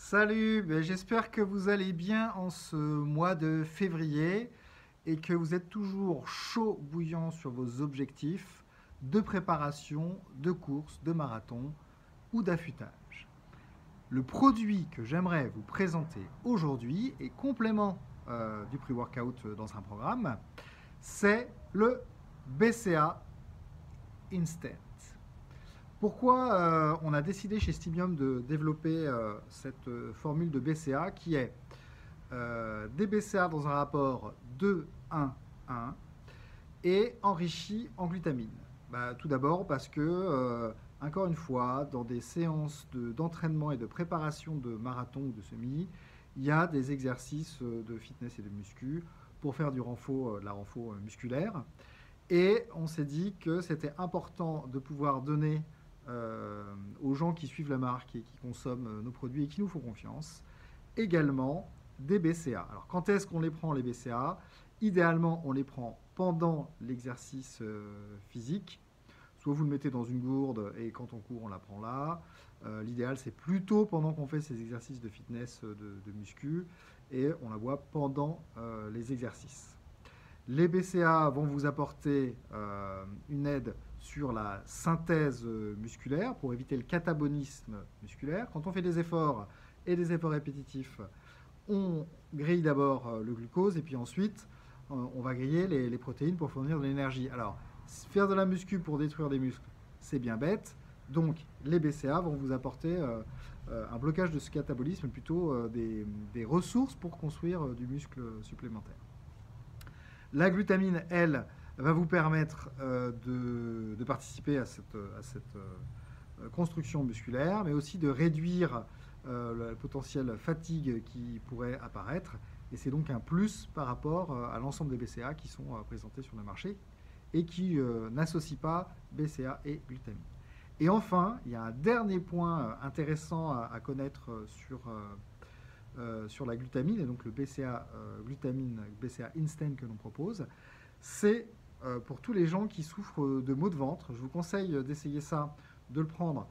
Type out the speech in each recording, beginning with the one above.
Salut, j'espère que vous allez bien en ce mois de février et que vous êtes toujours chaud bouillant sur vos objectifs de préparation, de course, de marathon ou d'affûtage. Le produit que j'aimerais vous présenter aujourd'hui est complément du pre-workout dans un programme, c'est le BCA Instant. Pourquoi on a décidé chez Stibium de développer cette formule de BCA qui est des BCA dans un rapport 2-1-1 et enrichi en glutamine. Tout d'abord parce que, encore une fois, dans des séances d'entraînement et de préparation de marathon ou de semi, il y a des exercices de fitness et de muscu pour faire de la renfo musculaire. Et on s'est dit que c'était important de pouvoir donner aux gens qui suivent la marque et qui consomment nos produits et qui nous font confiance, également des BCA. Alors quand est-ce qu'on les prend les BCA? Idéalement, on les prend pendant l'exercice physique. Soit vous le mettez dans une gourde et quand on court, on la prend là. L'idéal, c'est plutôt pendant qu'on fait ces exercices de fitness, de muscu, et on la boit pendant les exercices. Les BCA vont vous apporter une aide sur la synthèse musculaire pour éviter le catabolisme musculaire. Quand on fait des efforts et des efforts répétitifs, on grille d'abord le glucose et puis ensuite on va griller les protéines pour fournir de l'énergie. Alors, faire de la muscu pour détruire des muscles, c'est bien bête. Donc, les BCA vont vous apporter un blocage de ce catabolisme, plutôt des ressources pour construire du muscle supplémentaire. La glutamine, elle, va vous permettre de participer à cette construction musculaire, mais aussi de réduire la potentielle fatigue qui pourrait apparaître. Et c'est donc un plus par rapport à l'ensemble des BCA qui sont présentés sur le marché et qui n'associent pas BCA et glutamine. Et enfin, il y a un dernier point intéressant à connaître sur la glutamine, et donc le BCA glutamine, BCA Instant que l'on propose, c'est pour tous les gens qui souffrent de maux de ventre. Je vous conseille d'essayer ça, de le prendre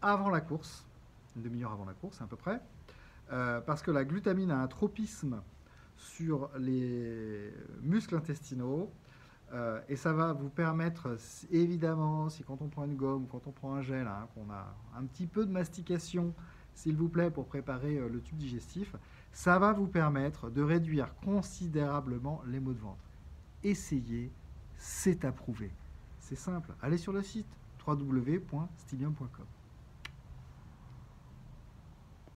avant la course, une demi-heure avant la course à peu près, parce que la glutamine a un tropisme sur les muscles intestinaux, et ça va vous permettre, évidemment, si quand on prend une gomme ou quand on prend un gel, qu'on a un petit peu de mastication, s'il vous plaît, pour préparer le tube digestif, ça va vous permettre de réduire considérablement les maux de ventre. Essayez, c'est approuvé. C'est simple, allez sur le site www.stibium.com.